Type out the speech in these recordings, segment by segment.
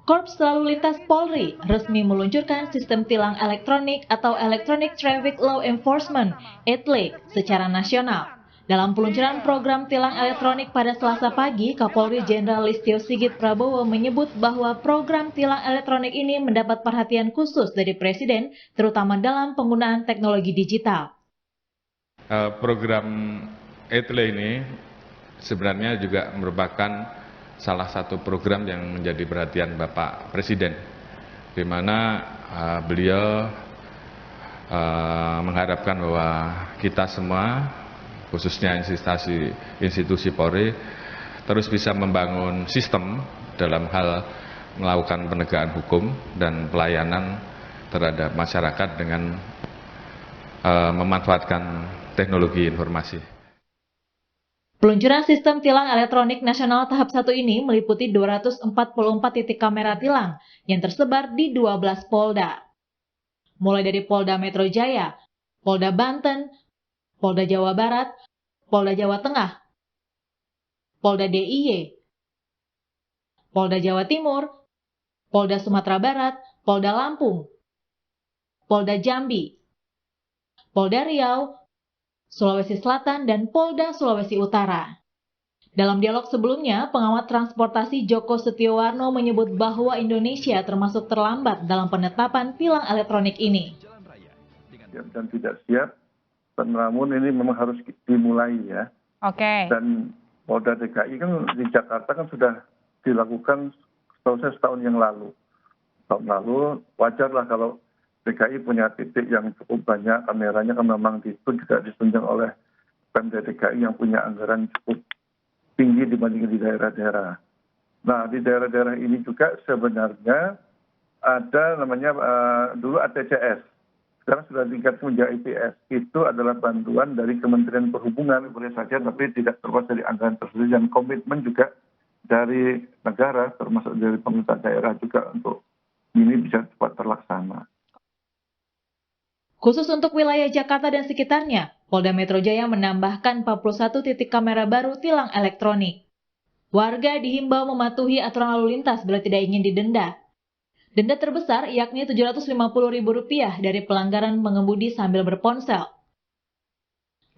Korps Lalu Lintas Polri resmi meluncurkan sistem tilang elektronik atau Electronic Traffic Law Enforcement (ETLE) secara nasional. Dalam peluncuran program tilang elektronik pada Selasa pagi, Kapolri Jenderal Listio Sigit Prabowo menyebut bahwa program tilang elektronik ini mendapat perhatian khusus dari Presiden, terutama dalam penggunaan teknologi digital. Program ETLE ini sebenarnya juga merupakan salah satu program yang menjadi perhatian Bapak Presiden, di mana beliau mengharapkan bahwa kita semua, khususnya institusi Polri, terus bisa membangun sistem dalam hal melakukan penegakan hukum dan pelayanan terhadap masyarakat dengan memanfaatkan teknologi informasi. Peluncuran sistem tilang elektronik nasional tahap 1 ini meliputi 244 titik kamera tilang yang tersebar di 12 Polda. Mulai dari Polda Metro Jaya, Polda Banten, Polda Jawa Barat, Polda Jawa Tengah, Polda DIY, Polda Jawa Timur, Polda Sumatera Barat, Polda Lampung, Polda Jambi, Polda Riau, Sulawesi Selatan, dan Polda Sulawesi Utara. Dalam dialog sebelumnya, pengamat transportasi Joko Setiowarno menyebut bahwa Indonesia termasuk terlambat dalam penetapan tilang elektronik ini. Dan tidak siap, namun ini memang harus dimulai ya. Oke. Dan Polda DKI kan di Jakarta kan sudah dilakukan setahun yang lalu. Tahun lalu wajarlah kalau DKI punya titik yang cukup banyak kameranya, kan memang itu juga ditunjang oleh Pemda DKI yang punya anggaran cukup tinggi dibandingkan di daerah-daerah. Nah, di daerah-daerah ini juga sebenarnya ada namanya dulu ATCS, sekarang sudah ditingkatkan menjadi IPS. Itu adalah bantuan dari Kementerian Perhubungan, boleh saja, tapi tidak terlepas dari anggaran tersebut, dan komitmen juga dari negara, termasuk dari pemerintah daerah juga untuk ini bisa cepat terlaksana. Khusus untuk wilayah Jakarta dan sekitarnya, Polda Metro Jaya menambahkan 41 titik kamera baru tilang elektronik. Warga dihimbau mematuhi aturan lalu lintas bila tidak ingin didenda. Denda terbesar yakni Rp750.000 dari pelanggaran mengemudi sambil berponsel.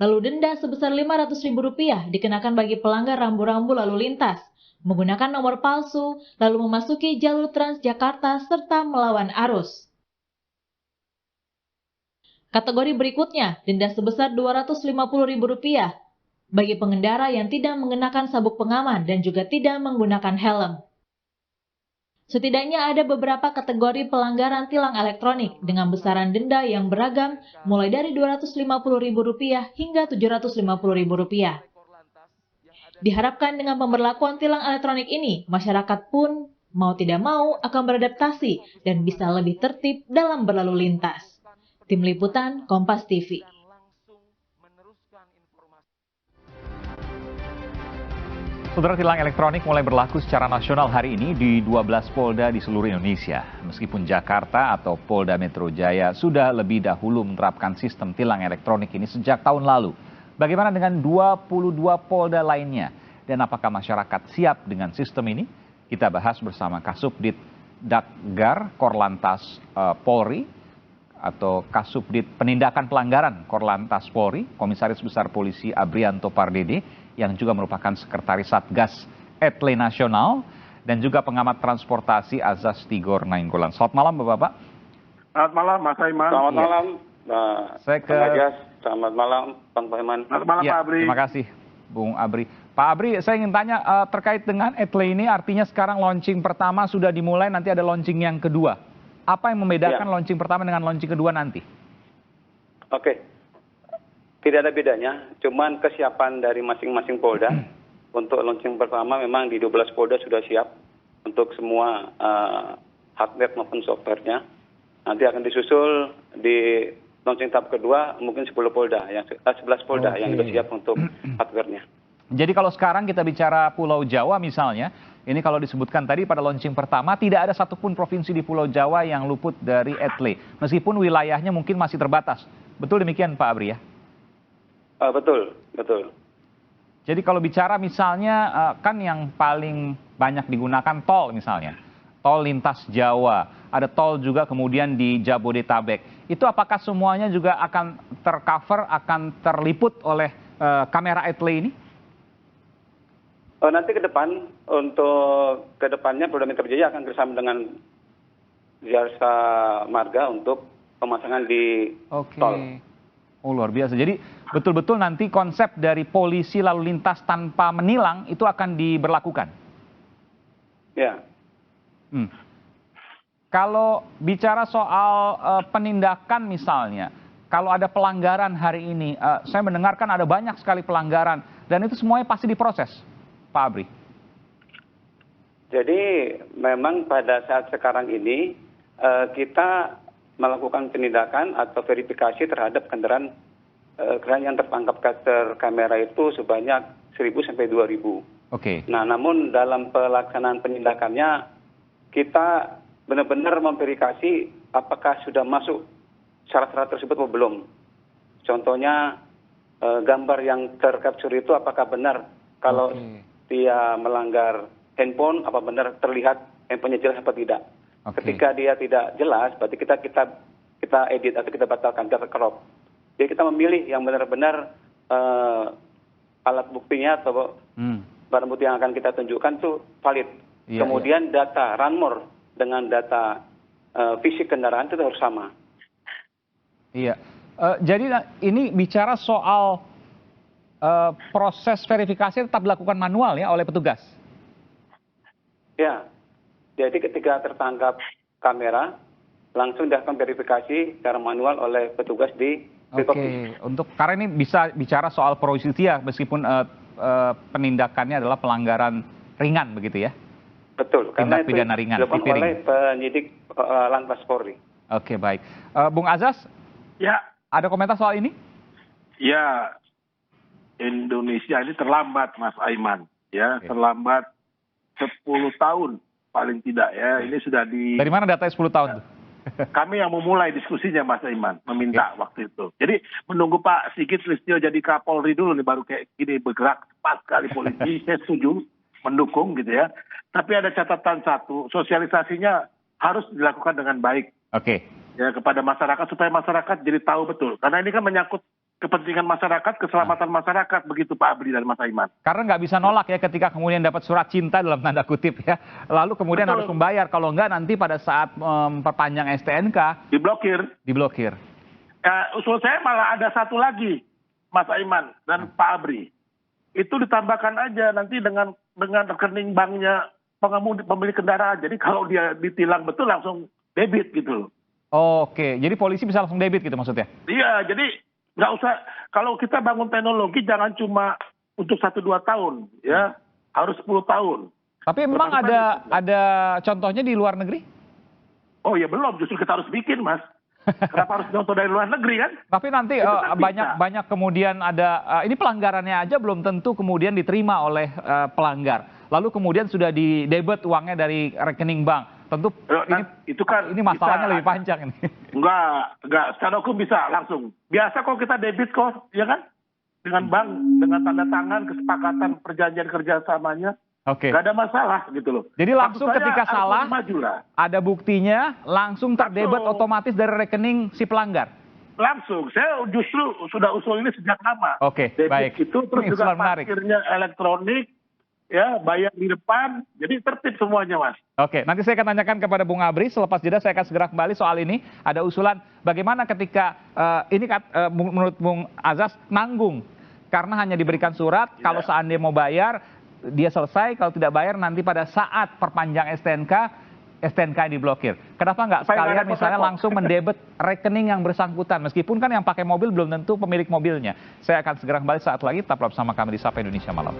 Lalu denda sebesar Rp500.000 dikenakan bagi pelanggar rambu-rambu lalu lintas, menggunakan nomor palsu, lalu memasuki jalur Transjakarta serta melawan arus. Kategori berikutnya, denda sebesar Rp250.000 bagi pengendara yang tidak mengenakan sabuk pengaman dan juga tidak menggunakan helm. Setidaknya ada beberapa kategori pelanggaran tilang elektronik dengan besaran denda yang beragam, mulai dari Rp250.000 hingga Rp750.000. Diharapkan dengan pemberlakuan tilang elektronik ini, masyarakat pun mau tidak mau akan beradaptasi dan bisa lebih tertib dalam berlalu lintas. Tim Liputan Kompas TV. Saudara, tilang elektronik mulai berlaku secara nasional hari ini di 12 Polda di seluruh Indonesia. Meskipun Jakarta atau Polda Metro Jaya sudah lebih dahulu menerapkan sistem tilang elektronik ini sejak tahun lalu. Bagaimana dengan 22 Polda lainnya? Dan apakah masyarakat siap dengan sistem ini? Kita bahas bersama Kasubdit Dakgar Korlantas Polri, atau Kasubdit Penindakan Pelanggaran Korlantas Polri, Komisaris Besar Polisi Abrianto Pardede, yang juga merupakan Sekretaris Satgas ETLE Nasional, dan juga pengamat transportasi Azaz Tigor Nainggolan. Selamat malam Bapak-Bapak. Selamat malam Mas Aiman. Selamat malam Saya ke... Selamat malam Bang Aiman. Selamat malam Pak Abri. Terima kasih Bung Abri. Pak Abri, saya ingin tanya terkait dengan ETLE ini, artinya sekarang launching pertama sudah dimulai, nanti ada launching yang kedua. Apa yang membedakan launching pertama dengan launching kedua nanti? Oke, tidak ada bedanya, cuman kesiapan dari masing-masing Polda. Untuk launching pertama memang di 12 Polda sudah siap untuk semua hardware maupun softwarenya. Nanti akan disusul di launching tahap kedua mungkin 11 Polda yang sudah siap untuk hardware-nya. Jadi kalau sekarang kita bicara Pulau Jawa misalnya, ini kalau disebutkan tadi pada launching pertama, tidak ada satupun provinsi di Pulau Jawa yang luput dari ETLE. Meskipun wilayahnya mungkin masih terbatas. Betul demikian Pak Abri ya? Betul. Jadi kalau bicara misalnya, kan yang paling banyak digunakan tol misalnya. tol lintas Jawa, ada tol juga kemudian di Jabodetabek. Itu apakah semuanya juga akan tercover, akan terliput oleh kamera etle ini? Nanti ke depan, untuk ke depannya Polda Metro Jaya akan bersama dengan Jasa Marga untuk pemasangan di tol. Oh, luar biasa. Jadi betul-betul nanti konsep dari polisi lalu lintas tanpa menilang itu akan diberlakukan? Ya. Kalau bicara soal penindakan misalnya, kalau ada pelanggaran hari ini, saya mendengarkan ada banyak sekali pelanggaran, dan itu semuanya pasti diproses, Pak Abri. Jadi memang pada saat sekarang ini kita melakukan penindakan atau verifikasi terhadap kendaraan yang tertangkap kamera itu sebanyak 1.000 sampai 2.000. Oke. Nah, namun dalam pelaksanaan penindakannya kita benar-benar memverifikasi apakah sudah masuk syarat-syarat tersebut atau belum. Contohnya gambar yang tercapture itu apakah benar kalau dia melanggar handphone, apa benar terlihat handphonenya jelas atau tidak. Ketika dia tidak jelas, berarti kita edit atau kita batalkan, kita crop. Jadi kita memilih yang benar-benar alat buktinya atau barang bukti yang akan kita tunjukkan itu valid. Kemudian data runmore dengan data fisik kendaraan itu harus sama. Iya. Jadi ini bicara soal proses verifikasi tetap dilakukan manual ya oleh petugas? Ya. Jadi ketika tertangkap kamera, langsung dilakukan verifikasi secara manual oleh petugas di Oke, karena ini bisa bicara soal pro justia meskipun penindakannya adalah pelanggaran ringan begitu ya? Betul, tindak pidana ringan. Dilakukan oleh penyidik Lantas Polri. Oke, baik. Bung Azas, ya, ada komentar soal ini? Ya, Indonesia ini terlambat, Mas Aiman. Ya, terlambat 10 tahun. Paling tidak ya, ini sudah Dari mana datanya 10 tahun? Kami yang memulai diskusinya Mas Aiman, meminta waktu itu. Jadi menunggu Pak Sigit Listio jadi Kapolri dulu nih, baru kayak gini bergerak cepat sekali polisi. Saya setuju, mendukung gitu ya. Tapi ada catatan satu, sosialisasinya harus dilakukan dengan baik. Ya, kepada masyarakat supaya masyarakat jadi tahu betul. Karena ini kan menyangkut kepentingan masyarakat, keselamatan masyarakat, begitu Pak Abri dan Mas Aiman. Karena nggak bisa nolak ya ketika kemudian dapat surat cinta dalam tanda kutip ya. Lalu kemudian harus membayar, kalau nggak nanti pada saat memperpanjang STNK diblokir. Usul saya malah ada satu lagi, Mas Aiman dan Pak Abri. Itu ditambahkan aja nanti dengan rekening banknya pemilik kendaraan. Jadi kalau dia ditilang betul langsung debit gitu loh. Oke, jadi polisi bisa langsung debit gitu maksudnya? Iya, jadi nggak usah, kalau kita bangun teknologi jangan cuma untuk 1-2 tahun, ya harus 10 tahun. Tapi memang ada contohnya di luar negeri? Oh ya belum, justru kita harus bikin Mas. Kenapa harus contoh dari luar negeri kan? Tapi nanti banyak kemudian ada, ini pelanggarannya aja belum tentu kemudian diterima oleh pelanggar. Lalu kemudian sudah didebet uangnya dari rekening bank. Tentu ini masalahnya lebih panjang ini. Enggak, secara hukum bisa langsung. Biasa kok kita debit kok, ya kan? Dengan bank, dengan tanda tangan, kesepakatan perjanjian kerjasamanya. Nggak ada masalah gitu loh. Jadi langsung ketika salah, ada buktinya, langsung terdebet otomatis dari rekening si pelanggar? Langsung, saya justru sudah usul ini sejak lama. Debit baik. Itu terus juga parkirnya elektronik, ya bayar di depan, jadi tertib semuanya Mas. Nanti saya akan tanyakan kepada Bung Abri, selepas jeda saya akan segera kembali soal ini. Ada usulan bagaimana ketika ini menurut Bung Azas nanggung, karena hanya diberikan surat, kalau seandainya mau bayar, dia selesai, kalau tidak bayar nanti pada saat perpanjang STNK diblokir. Kenapa nggak sekalian misalnya langsung mendebet rekening yang bersangkutan, meskipun kan yang pakai mobil belum tentu pemilik mobilnya. Saya akan segera kembali saat lagi, tetap bersama kami di Sapa Indonesia Malam.